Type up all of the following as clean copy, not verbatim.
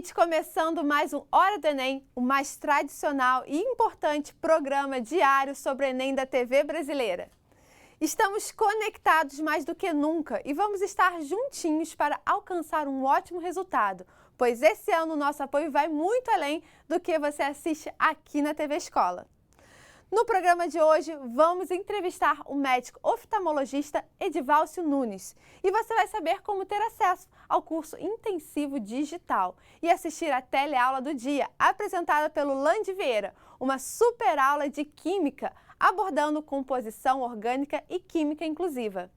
gente, começando mais um Hora do Enem, o mais tradicional e importante programa diário sobre o Enem da TV brasileira. Estamos conectados mais do que nunca e vamos estar juntinhos para alcançar um ótimo resultado, pois esse ano o nosso apoio vai muito além do que você assiste aqui na TV Escola. No programa de hoje, vamos entrevistar o médico oftalmologista Edivalcio Nunes e você vai saber como ter acesso ao curso intensivo digital e assistir a teleaula do dia, apresentada pelo Lande Vieira, uma super aula de química abordando composição orgânica e química inclusiva.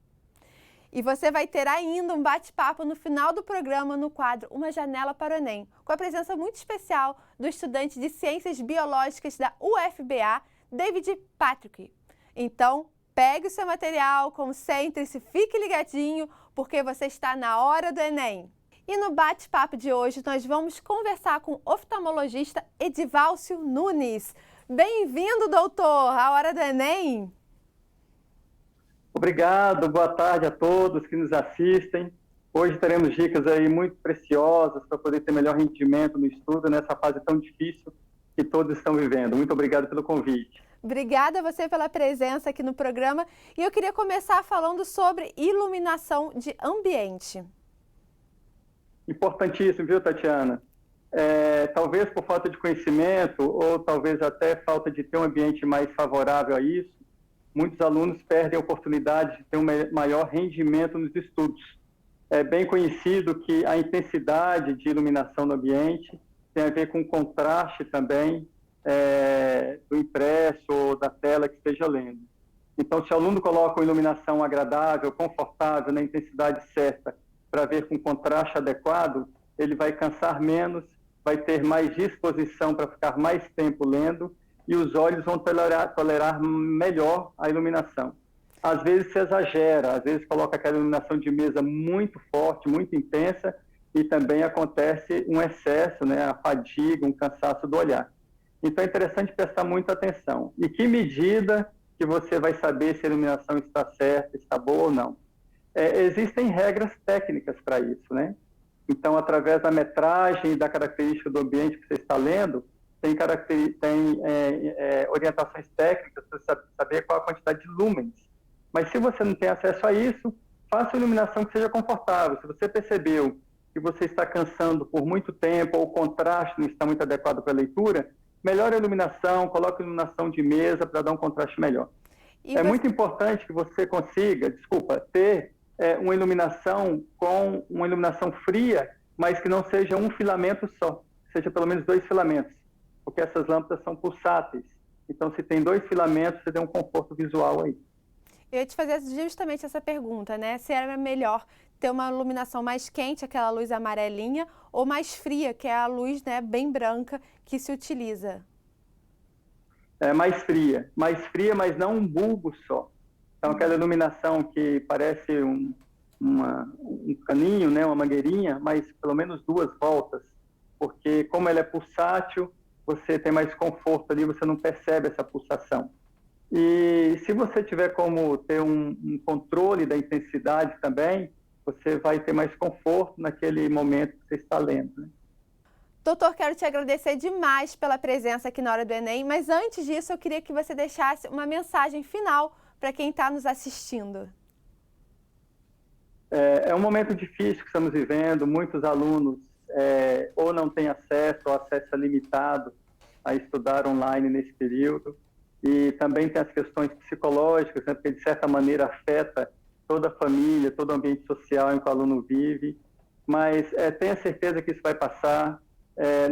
E você vai ter ainda um bate-papo no final do programa no quadro Uma Janela para o Enem, com a presença muito especial do estudante de Ciências Biológicas da UFBA, David Patrick. Então, pegue o seu material, concentre-se, fique ligadinho, porque você está na Hora do Enem. E no bate-papo de hoje, nós vamos conversar com o oftalmologista Edivalcio Nunes. Bem-vindo, doutor, à Hora do Enem. Obrigado, boa tarde a todos que nos assistem. Hoje teremos dicas aí muito preciosas para poder ter melhor rendimento no estudo nessa fase tão difícil que todos estão vivendo. Muito obrigado pelo convite. Obrigada a você pela presença aqui no programa. E eu queria começar falando sobre iluminação de ambiente. Importantíssimo, viu, Tatiana? Talvez por falta de conhecimento ou talvez até falta de ter um ambiente mais favorável a isso, muitos alunos perdem a oportunidade de ter um maior rendimento nos estudos. É bem conhecido que a intensidade de iluminação no ambiente tem a ver com o contraste também do impresso ou da tela que esteja lendo. Então, se o aluno coloca uma iluminação agradável, confortável, na intensidade certa, para ver com contraste adequado, ele vai cansar menos, vai ter mais disposição para ficar mais tempo lendo e os olhos vão tolerar melhor a iluminação. Às vezes se exagera, às vezes coloca aquela iluminação de mesa muito forte, muito intensa, e também acontece um excesso, né, a fadiga, um cansaço do olhar. Então é interessante prestar muita atenção. E que medida que você vai saber se a iluminação está certa, está boa ou não? Existem regras técnicas para isso, né? Então, através da metragem e da característica do ambiente que você está lendo, tem orientações técnicas para você saber qual a quantidade de lúmenes. Mas se você não tem acesso a isso, faça uma iluminação que seja confortável. Se você percebeu que você está cansando por muito tempo ou o contraste não está muito adequado para a leitura, melhore a iluminação, coloque a iluminação de mesa para dar um contraste melhor. Muito importante que você consiga, ter uma iluminação com uma iluminação fria, mas que não seja um filamento só, seja pelo menos 2 filamentos, porque essas lâmpadas são pulsáteis. Então, se tem 2 filamentos, você tem um conforto visual aí. Eu ia te fazer justamente essa pergunta, né? Se era melhor ter uma iluminação mais quente, aquela luz amarelinha, ou mais fria, que é a luz, né, bem branca que se utiliza? Mais fria, mas não um bulbo só. Então, aquela iluminação que parece um caninho, né, uma mangueirinha, mas pelo menos 2 voltas, porque como ela é pulsátil, você tem mais conforto ali, você não percebe essa pulsação. E se você tiver como ter um controle da intensidade também, você vai ter mais conforto naquele momento que você está lendo, né? Doutor, quero te agradecer demais pela presença aqui na Hora do Enem, mas antes disso eu queria que você deixasse uma mensagem final para quem está nos assistindo. É um momento difícil que estamos vivendo, muitos alunos ou não têm acesso, ou acesso é limitado a estudar online nesse período, e também tem as questões psicológicas, né, porque de certa maneira afeta toda a família, todo o ambiente social em que o aluno vive, mas tenha certeza que isso vai passar,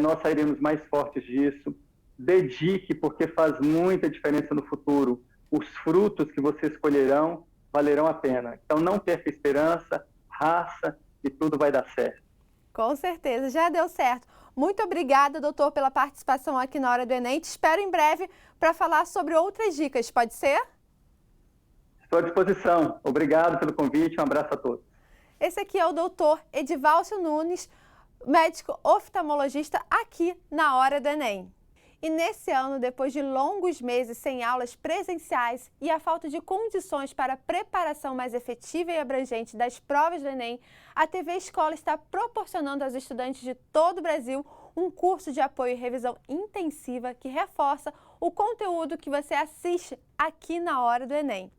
nós sairemos mais fortes disso. Dedique, porque faz muita diferença no futuro. Os frutos que vocês colherão valerão a pena. Então não perca esperança, raça, e tudo vai dar certo. Com certeza, já deu certo. Muito obrigada, doutor, pela participação aqui na Hora do Enem. Te espero em breve para falar sobre outras dicas, pode ser? Estou à disposição. Obrigado pelo convite, um abraço a todos. Esse aqui é o doutor Edivalcio Nunes, médico oftalmologista aqui na Hora do Enem. E nesse ano, depois de longos meses sem aulas presenciais e a falta de condições para a preparação mais efetiva e abrangente das provas do Enem, a TV Escola está proporcionando aos estudantes de todo o Brasil um curso de apoio e revisão intensiva que reforça o conteúdo que você assiste aqui na hora do Enem.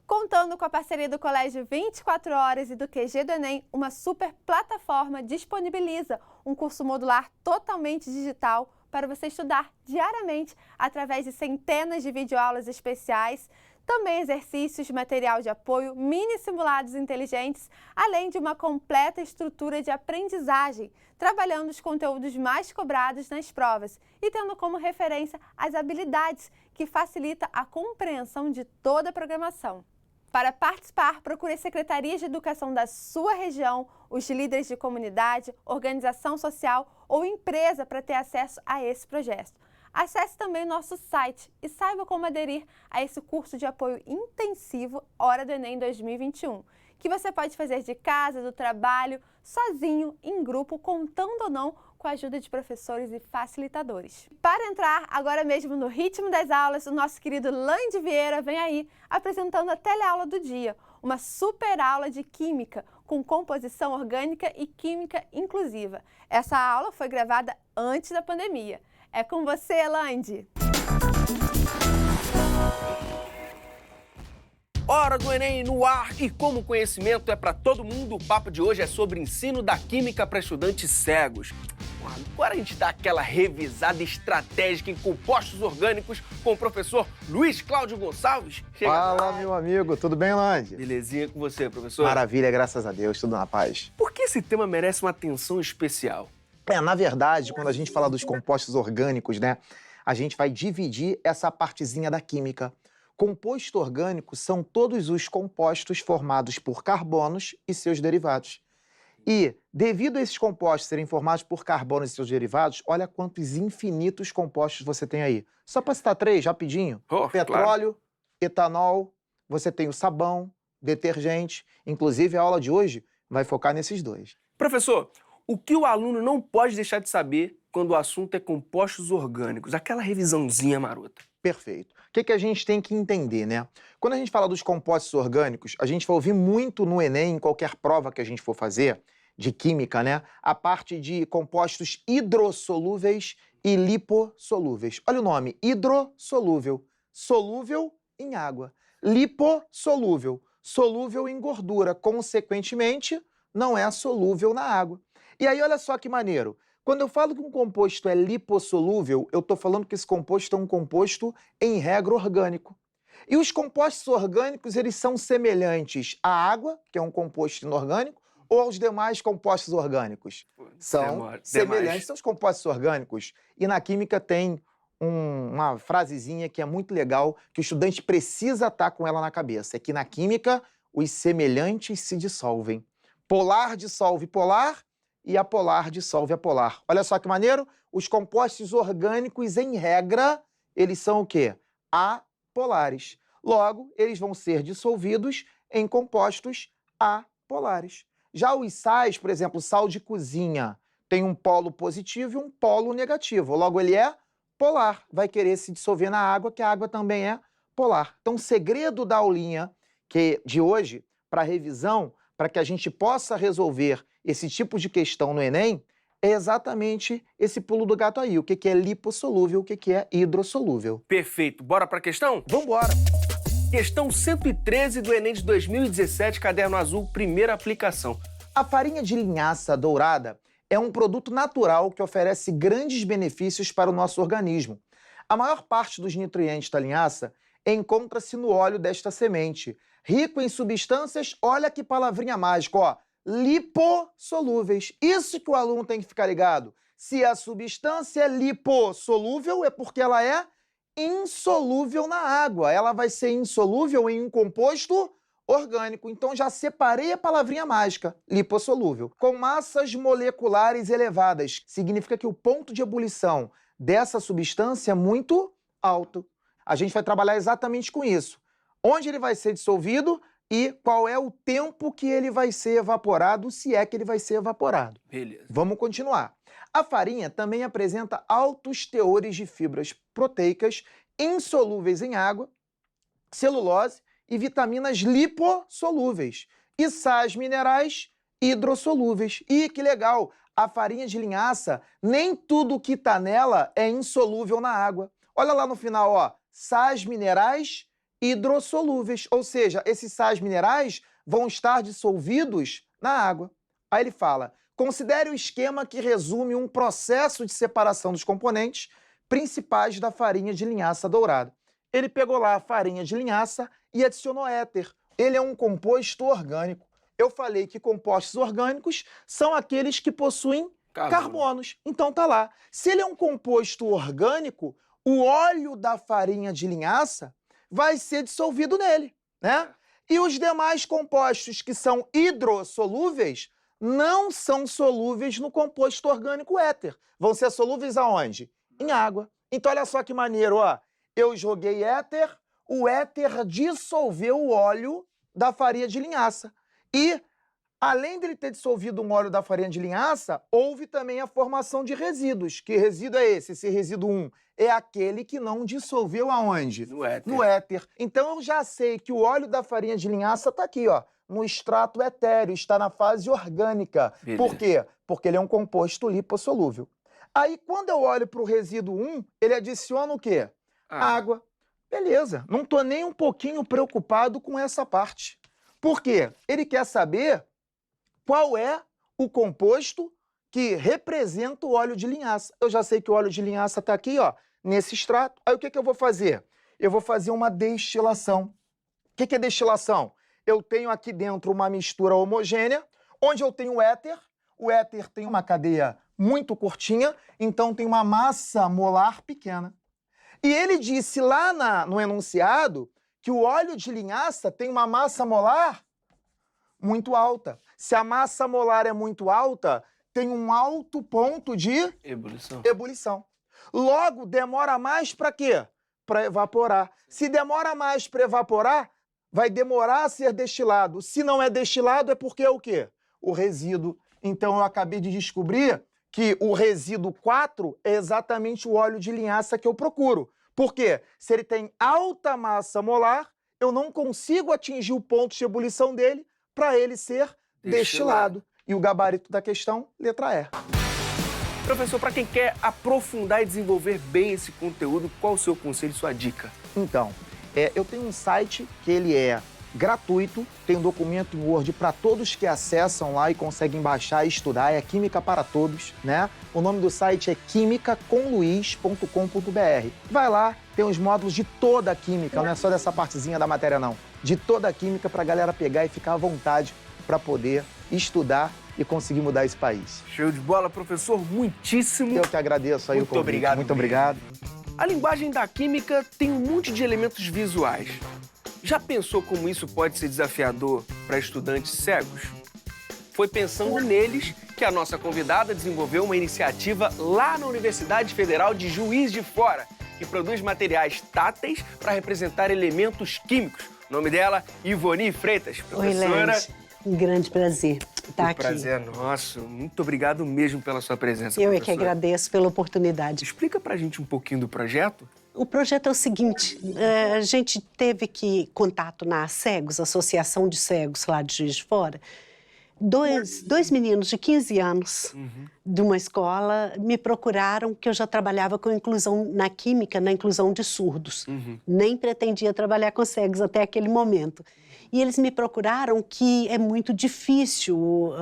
Contando com a parceria do Colégio 24 Horas e do QG do Enem, uma super plataforma disponibiliza um curso modular totalmente digital para você estudar diariamente através de centenas de videoaulas especiais, também exercícios, material de apoio, mini simulados inteligentes, além de uma completa estrutura de aprendizagem, trabalhando os conteúdos mais cobrados nas provas e tendo como referência as habilidades que facilita a compreensão de toda a programação. Para participar, procure as secretarias de educação da sua região, os líderes de comunidade, organização social ou empresa para ter acesso a esse projeto. Acesse também o nosso site e saiba como aderir a esse curso de apoio intensivo Hora do Enem 2021, que você pode fazer de casa, do trabalho, sozinho, em grupo, contando ou não com a ajuda de professores e facilitadores. Para entrar agora mesmo no ritmo das aulas, o nosso querido Lande Vieira vem aí apresentando a teleaula do dia, uma super aula de Química com composição orgânica e química inclusiva. Essa aula foi gravada antes da pandemia. É com você, Lande! Hora do Enem no ar e como o conhecimento é para todo mundo, o papo de hoje é sobre ensino da química para estudantes cegos. Agora a gente dá aquela revisada estratégica em compostos orgânicos com o professor Luiz Cláudio Gonçalves. Fala, meu amigo, tudo bem, Lande? Belezinha com você, professor? Maravilha, graças a Deus, tudo na paz. Por que esse tema merece uma atenção especial? Na verdade, quando a gente fala dos compostos orgânicos, né, a gente vai dividir essa partezinha da química. Composto orgânico são todos os compostos formados por carbonos e seus derivados. E, devido a esses compostos serem formados por carbonos e seus derivados, olha quantos infinitos compostos você tem aí. Só para citar 3, rapidinho. Petróleo, claro. Etanol, você tem o sabão, detergente. Inclusive, a aula de hoje vai focar nesses 2. Professor, o que o aluno não pode deixar de saber quando o assunto é compostos orgânicos? Aquela revisãozinha marota. Perfeito. O que a gente tem que entender, né? Quando a gente fala dos compostos orgânicos, a gente vai ouvir muito no Enem, em qualquer prova que a gente for fazer, de química, né? A parte de compostos hidrossolúveis e lipossolúveis. Olha o nome, hidrossolúvel, solúvel em água. Lipossolúvel, solúvel em gordura. Consequentemente, não é solúvel na água. E aí, olha só que maneiro. Quando eu falo que um composto é lipossolúvel, eu estou falando que esse composto é um composto, em regra, orgânico. E os compostos orgânicos, eles são semelhantes à água, que é um composto inorgânico, ou aos demais compostos orgânicos? São semelhantes aos compostos orgânicos. E na química tem uma frasezinha que é muito legal, que o estudante precisa estar com ela na cabeça. É que na química, os semelhantes se dissolvem. Polar dissolve polar, e apolar dissolve apolar. Olha só que maneiro, os compostos orgânicos, em regra, eles são o quê? Apolares. Logo, eles vão ser dissolvidos em compostos apolares. Já os sais, por exemplo, sal de cozinha, tem um polo positivo e um polo negativo. Logo, ele é polar, vai querer se dissolver na água, que a água também é polar. Então, o segredo da aulinha de hoje, para revisão, para que a gente possa resolver esse tipo de questão no Enem, é exatamente esse pulo do gato aí. O que é lipossolúvel, o que é hidrossolúvel. Perfeito. Bora para a questão? Vambora! Questão 113 do Enem de 2017, caderno azul, primeira aplicação. A farinha de linhaça dourada é um produto natural que oferece grandes benefícios para o nosso organismo. A maior parte dos nutrientes da linhaça encontra-se no óleo desta semente, rico em substâncias, olha que palavrinha mágica, ó, lipossolúveis. Isso que o aluno tem que ficar ligado. Se a substância é lipossolúvel, é porque ela é insolúvel na água. Ela vai ser insolúvel em um composto orgânico. Então já separei a palavrinha mágica, lipossolúvel. Com massas moleculares elevadas, significa que o ponto de ebulição dessa substância é muito alto. A gente vai trabalhar exatamente com isso. Onde ele vai ser dissolvido? e qual é o tempo que ele vai ser evaporado, se é que ele vai ser evaporado. Beleza. Vamos continuar. A farinha também apresenta altos teores de fibras proteicas insolúveis em água, celulose e vitaminas lipossolúveis e sais minerais hidrossolúveis. E que legal, a farinha de linhaça, nem tudo que está nela é insolúvel na água. Olha lá no final, ó, sais minerais hidrossolúveis, ou seja, esses sais minerais vão estar dissolvidos na água. Aí ele fala, considere o esquema que resume um processo de separação dos componentes principais da farinha de linhaça dourada. Ele pegou lá a farinha de linhaça e adicionou éter. Ele é um composto orgânico. Eu falei que compostos orgânicos são aqueles que possuem carbonos. Então tá lá. Se ele é um composto orgânico, o óleo da farinha de linhaça vai ser dissolvido nele, né? E os demais compostos que são hidrossolúveis não são solúveis no composto orgânico éter. Vão ser solúveis aonde? Em água. Então olha só que maneiro, ó. Eu joguei éter, o éter dissolveu o óleo da farinha de linhaça. E, além dele ter dissolvido um óleo da farinha de linhaça, houve também a formação de resíduos. Que resíduo é esse? Esse resíduo 1 é aquele que não dissolveu aonde? No éter. No éter. Então eu já sei que o óleo da farinha de linhaça está aqui, ó, no extrato etéreo, está na fase orgânica. Beleza. Por quê? Porque ele é um composto lipossolúvel. Aí, quando eu olho para o resíduo 1, ele adiciona o quê? Água. Beleza, não estou nem um pouquinho preocupado com essa parte. Por quê? Ele quer saber qual é o composto que representa o óleo de linhaça. Eu já sei que o óleo de linhaça está aqui, ó, nesse extrato. Aí o que eu vou fazer? Eu vou fazer uma destilação. O que é destilação? Eu tenho aqui dentro uma mistura homogênea, onde eu tenho éter. O éter tem uma cadeia muito curtinha, então tem uma massa molar pequena. E ele disse lá no enunciado que o óleo de linhaça tem uma massa molar muito alta. Se a massa molar é muito alta, tem um alto ponto de ebulição. Logo, demora mais para quê? Para evaporar. Se demora mais para evaporar, vai demorar a ser destilado. Se não é destilado, é porque é o quê? O resíduo. Então, eu acabei de descobrir que o resíduo 4 é exatamente o óleo de linhaça que eu procuro. Por quê? Se ele tem alta massa molar, eu não consigo atingir o ponto de ebulição dele para ele ser destilado. E o gabarito da questão, letra E. Professor, para quem quer aprofundar e desenvolver bem esse conteúdo, qual o seu conselho e sua dica? Então, eu tenho um site que ele é gratuito, tem um documento em Word para todos que acessam lá e conseguem baixar e estudar, é Química para Todos, né? O nome do site é quimicacomluiz.com.br. Vai lá, tem os módulos de toda a química, não é só dessa partezinha da matéria não, de toda a química para a galera pegar e ficar à vontade para poder estudar e conseguir mudar esse país. Show de bola, professor, muitíssimo. Eu que agradeço aí o convite. Obrigado. Muito obrigado. A linguagem da química tem um monte de elementos visuais. Já pensou como isso pode ser desafiador para estudantes cegos? Foi pensando neles que a nossa convidada desenvolveu uma iniciativa lá na Universidade Federal de Juiz de Fora, que produz materiais táteis para representar elementos químicos. O nome dela, Ivoni Freitas. Professora... Oi, Led. Um grande prazer estar aqui. O prazer é nosso. Muito obrigado mesmo pela sua presença, Eu professora. é que agradeço pela oportunidade. Explica pra gente um pouquinho do projeto. O projeto é o seguinte, a gente teve contato na Cegos, Associação de Cegos lá de Juiz de Fora. Dois meninos de 15 anos de uma escola me procuraram, que eu já trabalhava com inclusão na química, na inclusão de surdos. Nem pretendia trabalhar com cegos até aquele momento. E eles me procuraram que é muito difícil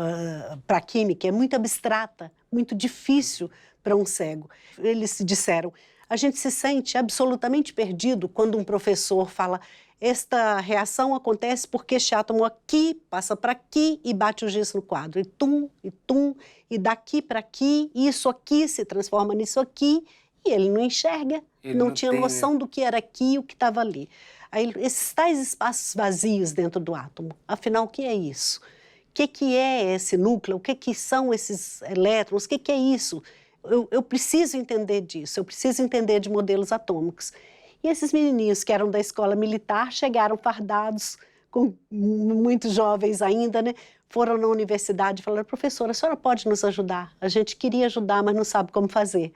para a química, é muito abstrata, muito difícil para um cego. Eles disseram, a gente se sente absolutamente perdido quando um professor fala esta reação acontece porque este átomo aqui passa para aqui e bate o giz no quadro. E tum, e daqui para aqui, e isso aqui se transforma nisso aqui, e ele não enxerga, não tinha noção do que era aqui e o que estava ali. Aí, esses tais espaços vazios dentro do átomo, afinal, o que é isso? O que é esse núcleo? O que são esses elétrons? O que é isso? Eu preciso entender disso, eu preciso entender de modelos atômicos. E esses menininhos que eram da escola militar chegaram fardados muito jovens ainda, né? Foram na universidade e falaram, professora, a senhora pode nos ajudar? A gente queria ajudar, mas não sabe como fazer.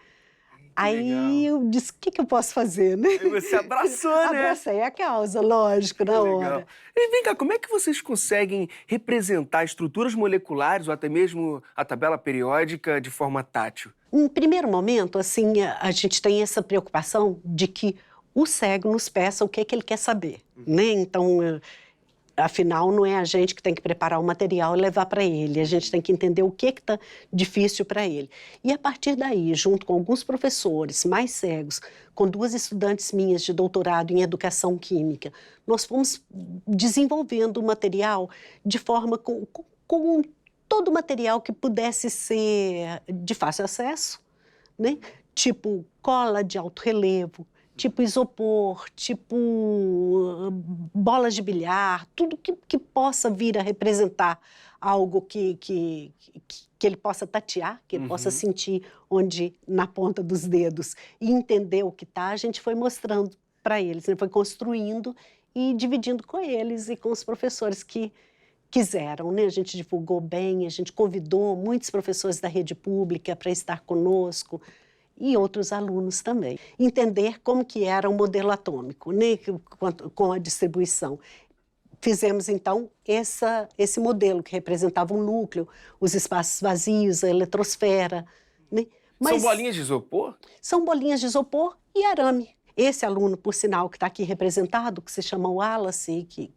Aí eu disse, o que eu posso fazer, né? E você abraçou, né? Abracei a causa, lógico, na hora. E vem cá, como é que vocês conseguem representar estruturas moleculares ou até mesmo a tabela periódica de forma tátil? Em primeiro momento, assim, a gente tem essa preocupação de que o cego nos peça o que ele quer saber, né? Então, afinal, não é a gente que tem que preparar o material e levar para ele. A gente tem que entender o que está difícil para ele. E, a partir daí, junto com alguns professores mais cegos, com 2 estudantes minhas de doutorado em educação química, nós fomos desenvolvendo o material de forma com todo o material que pudesse ser de fácil acesso, né? Tipo cola de alto relevo, tipo isopor, tipo bolas de bilhar, tudo que possa vir a representar algo que ele possa tatear, que ele possa sentir onde, na ponta dos dedos, e entender o que está, a gente foi mostrando para eles, né? Foi construindo e dividindo com eles e com os professores que quiseram, né? A gente divulgou bem, a gente convidou muitos professores da rede pública para estar conosco, e outros alunos também. Entender como que era o modelo atômico, né, com a distribuição. Fizemos, então, esse modelo que representava um núcleo, os espaços vazios, a eletrosfera. Né? São bolinhas de isopor? São bolinhas de isopor e arame. Esse aluno, por sinal, que está aqui representado, que se chama Wallace, que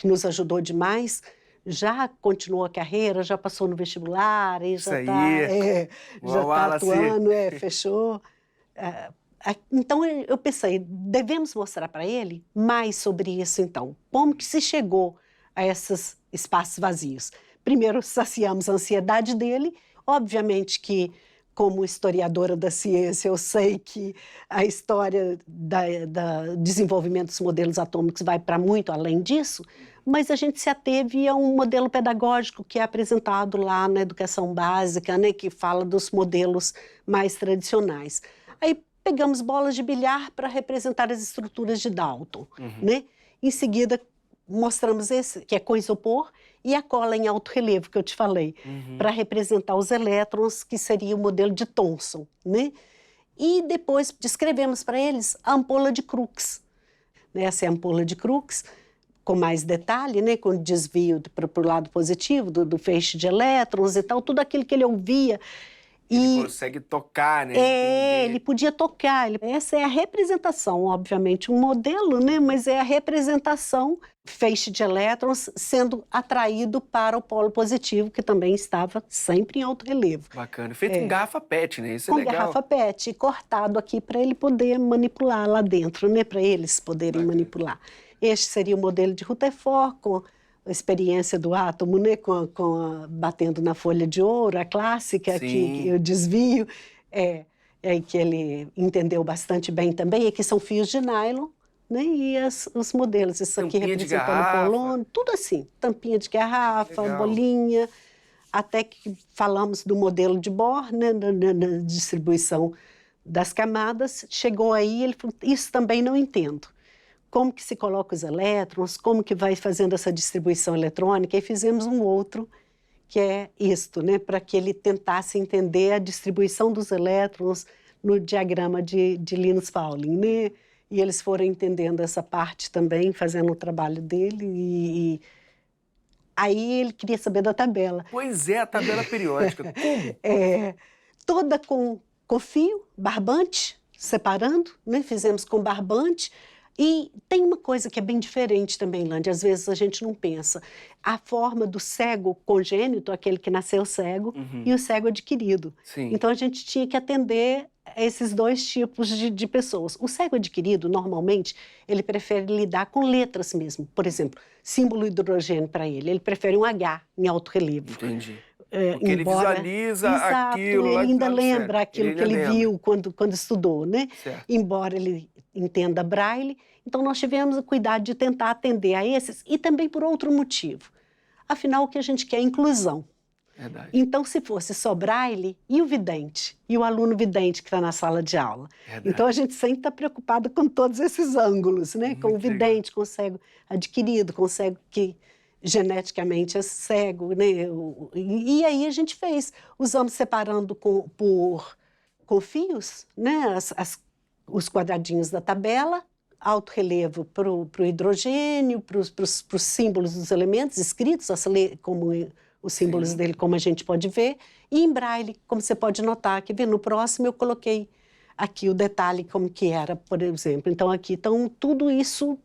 nos ajudou demais, já continuou a carreira, já passou no vestibular, e já está atuando, fechou. Então, eu pensei, devemos mostrar para ele mais sobre isso, então. Como que se chegou a esses espaços vazios? Primeiro, saciamos a ansiedade dele. Obviamente que, como historiadora da ciência, eu sei que a história do desenvolvimento dos modelos atômicos vai para muito além disso, mas a gente se ateve a um modelo pedagógico que é apresentado lá na educação básica, né, que fala dos modelos mais tradicionais. Aí pegamos bolas de bilhar para representar as estruturas de Dalton, né? Em seguida, mostramos esse, que é com isopor, e a cola em alto relevo, que eu te falei, para representar os elétrons, que seria o modelo de Thomson, né? E depois descrevemos para eles a ampola de Crookes. Essa é a ampola de Crookes, com mais detalhe, né, com desvio para o lado positivo, do feixe de elétrons e tal, tudo aquilo que ele ouvia. Ele consegue tocar, né? Ele podia tocar. Essa é a representação, obviamente, um modelo, né, mas é a representação, feixe de elétrons sendo atraído para o polo positivo, que também estava sempre em alto relevo. Bacana. Feito com garrafa PET, né? Isso é legal. Com garrafa PET, cortado aqui para ele poder manipular lá dentro, né, para eles poderem manipular. Este seria o modelo de Rutherford, com a experiência do átomo, né, batendo na folha de ouro, a clássica, que o desvio, que ele entendeu bastante bem também, e que são fios de nylon, né, e os modelos, isso aqui representando o polônio, tudo assim, tampinha de garrafa, bolinha, até que falamos do modelo de Bohr, né, na distribuição das camadas, chegou aí, ele falou, isso também não entendo. Como que se coloca os elétrons, como que vai fazendo essa distribuição eletrônica, e fizemos um outro, que é isto, né, para que ele tentasse entender a distribuição dos elétrons no diagrama de Linus Pauling, né, e eles foram entendendo essa parte também, fazendo o trabalho dele, e aí ele queria saber da tabela. Pois é, a tabela periódica. Como? Toda com fio, barbante, separando, né, fizemos com barbante. E tem uma coisa que é bem diferente também, Lande, às vezes a gente não pensa. A forma do cego congênito, aquele que nasceu cego, e o cego adquirido. Sim. Então, a gente tinha que atender a esses 2 tipos de pessoas. O cego adquirido, normalmente, ele prefere lidar com letras mesmo. Por exemplo, símbolo hidrogênio para ele prefere um H em alto relevo. Entendi. Porque ele visualiza aquilo. Ele ainda lembra aquilo que ele viu quando estudou, né? Certo. Embora ele entenda braille. Então, nós tivemos o cuidado de tentar atender a esses e também por outro motivo. Afinal, o que a gente quer é inclusão. Verdade. Então, se fosse só braille, e o vidente? E o aluno vidente que está na sala de aula? Verdade. Então, a gente sempre está preocupado com todos esses ângulos, né? Com o Muito vidente, com o cego adquirido, com o cego que geneticamente é cego, né? E aí a gente usamos separando com fios, né? Os quadradinhos da tabela, alto relevo para o hidrogênio, para os símbolos dos elementos escritos, como os símbolos Sim. dele, como a gente pode ver, e em braille, como você pode notar, que no próximo eu coloquei aqui o detalhe como que era, por exemplo. Então, aqui estão tudo isso...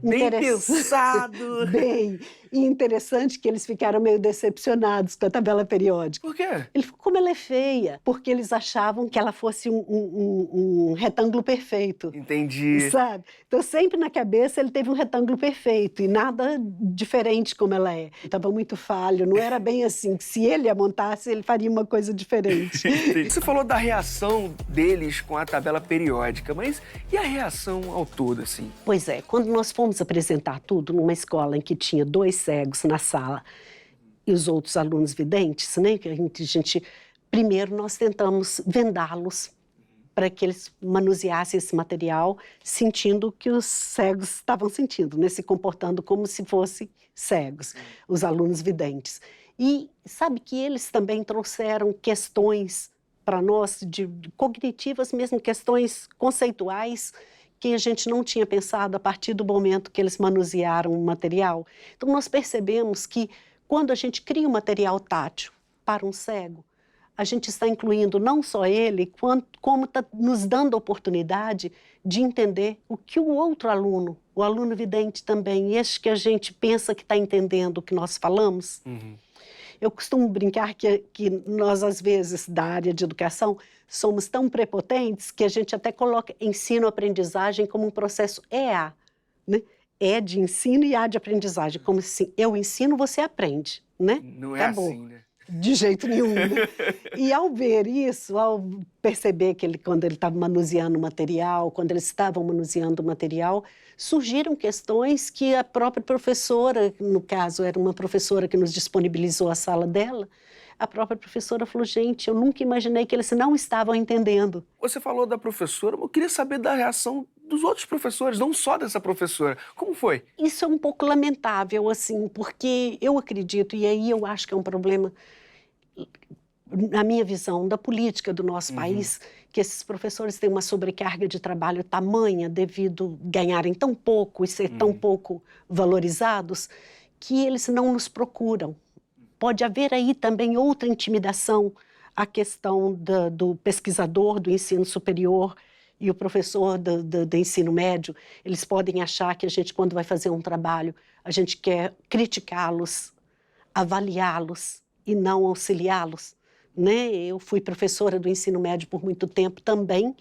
Bem pensado! Bem, e interessante que eles ficaram meio decepcionados com a tabela periódica. Por quê? Como ela é feia, porque eles achavam que ela fosse um retângulo perfeito. Entendi. Sabe? Então, sempre na cabeça ele teve um retângulo perfeito e nada diferente como ela é. Estava muito falho, não era bem assim, que se ele a montasse, ele faria uma coisa diferente. Você falou da reação deles com a tabela periódica, mas e a reação ao todo, assim? Pois é, quando nós fomos apresentar tudo numa escola em que tinha 2 cegos na sala e os outros alunos videntes, né? Primeiro nós tentamos vendá-los para que eles manuseassem esse material, sentindo o que os cegos estavam sentindo, né? Se comportando como se fossem cegos, os alunos videntes. E sabe que eles também trouxeram questões para nós, cognitivas mesmo, questões conceituais, que a gente não tinha pensado a partir do momento que eles manusearam o material. Então, nós percebemos que quando a gente cria um material tátil para um cego, a gente está incluindo não só ele, como está nos dando a oportunidade de entender o que o outro aluno, o aluno vidente também, este que a gente pensa que está entendendo o que nós falamos. Uhum. Eu costumo brincar que nós, às vezes, da área de educação, somos tão prepotentes que a gente até coloca ensino-aprendizagem como um processo EA, né? E de ensino e A de aprendizagem, como se eu ensino, você aprende, né? Não é Acabou. assim, né? De jeito nenhum. Né? E ao ver isso, ao perceber que quando ele estava manuseando o material, quando eles estavam manuseando o material, surgiram questões que a própria professora, no caso era uma professora que nos disponibilizou a sala dela, a própria professora falou, gente, eu nunca imaginei que eles não estavam entendendo. Você falou da professora, mas eu queria saber da reação dos outros professores, não só dessa professora. Como foi? Isso é um pouco lamentável, assim, porque eu acredito, e aí eu acho que é um problema, na minha visão, da política do nosso país, que esses professores têm uma sobrecarga de trabalho tamanha devido ganharem tão pouco e ser tão pouco valorizados, que eles não nos procuram. Pode haver aí também outra intimidação, a questão do pesquisador do ensino superior e o professor do ensino médio. Eles podem achar que a gente, quando vai fazer um trabalho, a gente quer criticá-los, avaliá-los e não auxiliá-los, né? Eu fui professora do ensino médio por muito tempo também,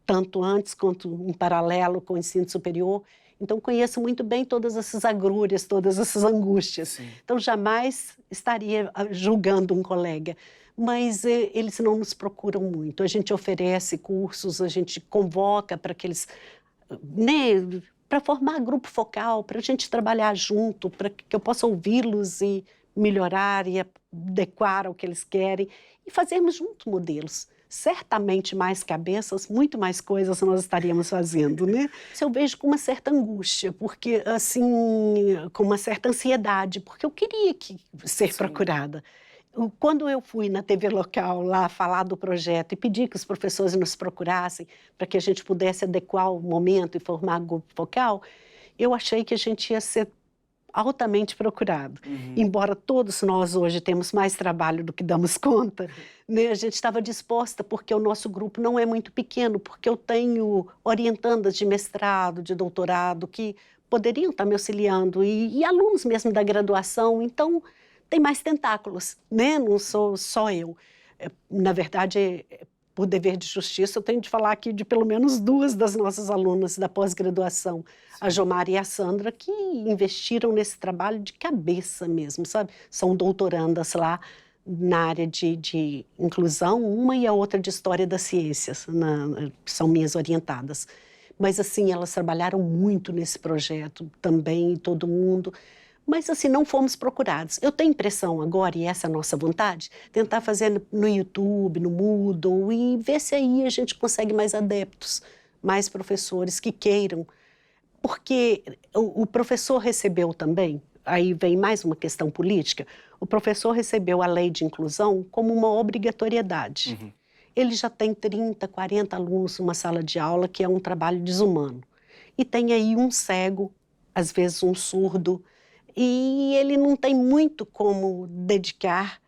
tanto antes quanto em paralelo com o ensino superior. Então, conheço muito bem todas essas agrúrias, todas essas angústias. Sim. Então, jamais estaria julgando um colega. Mas eles não nos procuram muito. A gente oferece cursos, a gente convoca para que eles... né, para formar grupo focal, para a gente trabalhar junto, para que eu possa ouvi-los e melhorar e adequar ao que eles querem e fazermos juntos modelos. Certamente mais cabeças, muito mais coisas nós estaríamos fazendo, né? Eu vejo com uma certa angústia, porque assim, com uma certa ansiedade, porque eu queria ser procurada. Quando eu fui na TV local lá falar do projeto e pedir que os professores nos procurassem para que a gente pudesse adequar o momento e formar grupo focal, eu achei que a gente ia ser altamente procurado. Embora todos nós hoje temos mais trabalho do que damos conta, né, a gente estava disposta, porque o nosso grupo não é muito pequeno, porque eu tenho orientandas de mestrado, de doutorado, que poderiam estar me auxiliando, e alunos mesmo da graduação, então tem mais tentáculos, né? Não sou só eu. Na verdade, por dever de justiça, eu tenho de falar aqui de pelo menos 2 das nossas alunas da pós-graduação, a Jomara e a Sandra, que investiram nesse trabalho de cabeça mesmo, sabe? São doutorandas lá na área de inclusão, uma e a outra de História das Ciências, são minhas orientadas. Mas, assim, elas trabalharam muito nesse projeto também, todo mundo. Mas, assim, não fomos procurados. Eu tenho impressão agora, e essa é a nossa vontade, tentar fazer no YouTube, no Moodle, e ver se aí a gente consegue mais adeptos, mais professores que queiram. Porque o professor recebeu também, aí vem mais uma questão política, o professor recebeu a lei de inclusão como uma obrigatoriedade. Uhum. Ele já tem 30, 40 alunos numa sala de aula, que é um trabalho desumano. E tem aí um cego, às vezes um surdo, e ele não tem muito como dedicar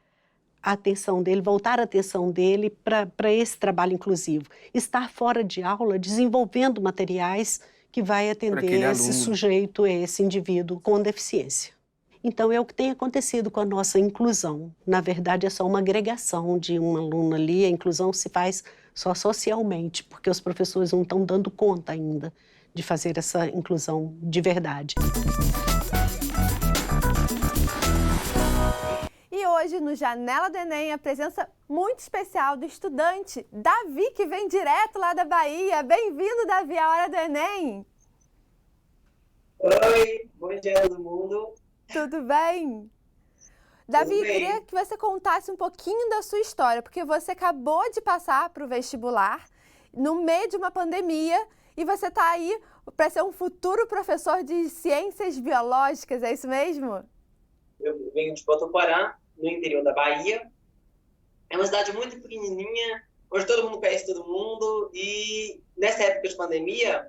a atenção dele, voltar a atenção dele para esse trabalho inclusivo. Estar fora de aula, desenvolvendo materiais que vai atender esse sujeito, esse indivíduo com deficiência. Então, é o que tem acontecido com a nossa inclusão. Na verdade, é só uma agregação de um aluno ali. A inclusão se faz só socialmente, porque os professores não estão dando conta ainda de fazer essa inclusão de verdade. E hoje, no Janela do Enem, a presença muito especial do estudante Davi, que vem direto lá da Bahia. Bem-vindo, Davi, à Hora do Enem! Oi, bom dia todo mundo. Tudo bem? Davi, Tudo bem. queria que você contasse um pouquinho da sua história, porque você acabou de passar para o vestibular no meio de uma pandemia e você está aí para ser um futuro professor de ciências biológicas, é isso mesmo? Eu venho de Botuporã, no interior da Bahia. É uma cidade muito pequenininha, onde todo mundo conhece todo mundo. E nessa época de pandemia,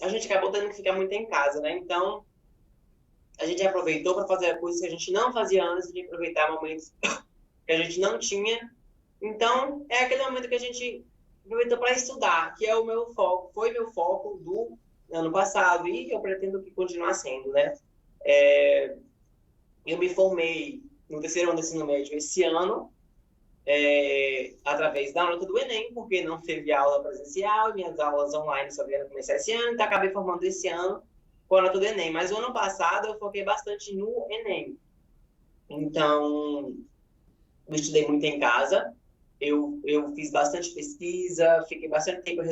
a gente acabou tendo que ficar muito em casa, né? Então, a gente aproveitou para fazer coisas que a gente não fazia antes, de aproveitar momentos que a gente não tinha. Então, é aquele momento que a gente aproveitou para estudar, que é o meu foco, foi meu foco do ano passado e eu pretendo que continuar sendo, né? Eu me formei no terceiro ano do ensino médio esse ano, através da nota do Enem, porque não teve aula presencial, minhas aulas online só vieram começar esse ano, então acabei formando esse ano com a nota do Enem. Mas o ano passado eu foquei bastante no Enem. Então, eu estudei muito em casa, eu fiz bastante pesquisa, fiquei bastante tempo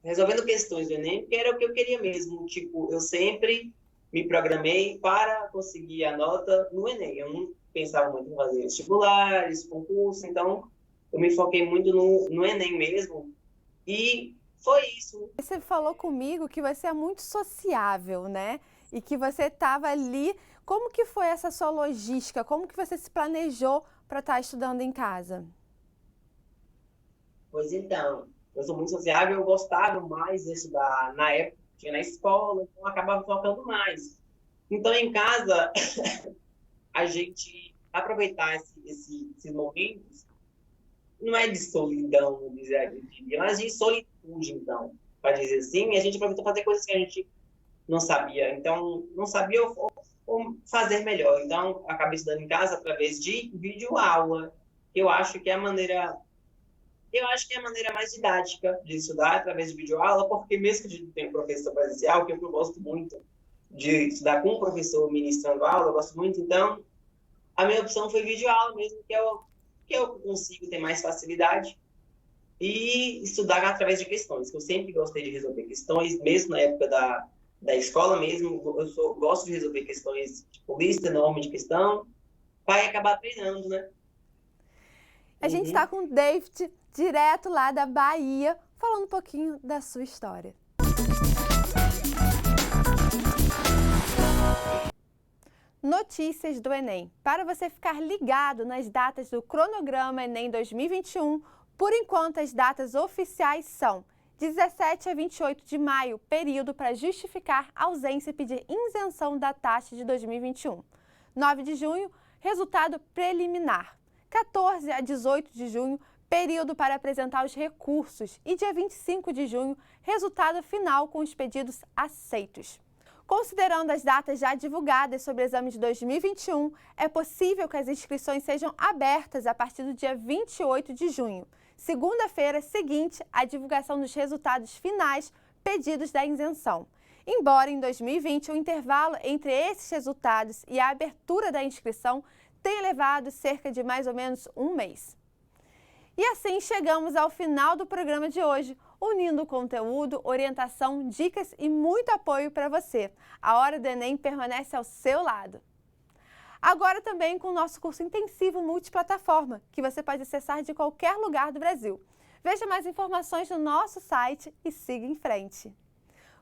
resolvendo questões do Enem, porque era o que eu queria mesmo. Tipo, eu sempre me programei para conseguir a nota no Enem. Eu não pensava muito em fazer vestibulares, concurso, então eu me foquei muito no Enem mesmo. E foi isso. Você falou comigo que você é muito sociável, né? E que você estava ali. Como que foi essa sua logística? Como que você se planejou para estar estudando em casa? Pois então, eu sou muito sociável, eu gostava mais de estudar na época, tinha na escola, então eu acabava focando mais. Então, em casa, a gente aproveitar esses momentos, não é de solidão, mas de solitude, então, para dizer assim, a gente aproveitou fazer coisas que a gente não sabia. Então, não sabia ou fazer melhor. Então, acabei estudando em casa através de videoaula. Eu acho que é a maneira mais didática de estudar através de videoaula, porque mesmo que a gente tenha um professor presencial, que eu gosto muito de estudar com um professor ministrando aula, eu gosto muito, então a minha opção foi videoaula mesmo, que eu consigo ter mais facilidade e estudar através de questões, que eu sempre gostei de resolver questões, mesmo na época da escola mesmo, gosto de resolver questões, tipo, lista enorme de questão, vai acabar treinando, né? A gente está com o David, direto lá da Bahia, falando um pouquinho da sua história. Notícias do Enem. Para você ficar ligado nas datas do cronograma Enem 2021, por enquanto as datas oficiais são 17 a 28 de maio, período para justificar ausência e pedir isenção da taxa de 2021. 9 de junho, resultado preliminar. 14 a 18 de junho, período para apresentar os recursos. E dia 25 de junho, resultado final com os pedidos aceitos. Considerando as datas já divulgadas sobre o exame de 2021, é possível que as inscrições sejam abertas a partir do dia 28 de junho, segunda-feira seguinte à divulgação dos resultados finais pedidos da isenção. Embora em 2020 o intervalo entre esses resultados e a abertura da inscrição tenha levado cerca de mais ou menos um mês. E assim chegamos ao final do programa de hoje. unindo conteúdo, orientação, dicas e muito apoio para você. A Hora do Enem permanece ao seu lado. Agora também com o nosso curso intensivo multiplataforma, que você pode acessar de qualquer lugar do Brasil. Veja mais informações no nosso site e siga em frente.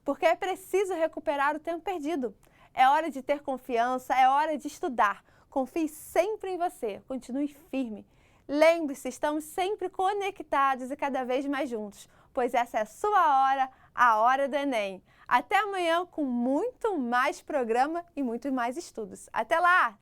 Porque é preciso recuperar o tempo perdido. É hora de ter confiança, é hora de estudar. Confie sempre em você, continue firme. Lembre-se, estamos sempre conectados e cada vez mais juntos, pois essa é a sua hora, a Hora do Enem. Até amanhã com muito mais programa e muito mais estudos. Até lá!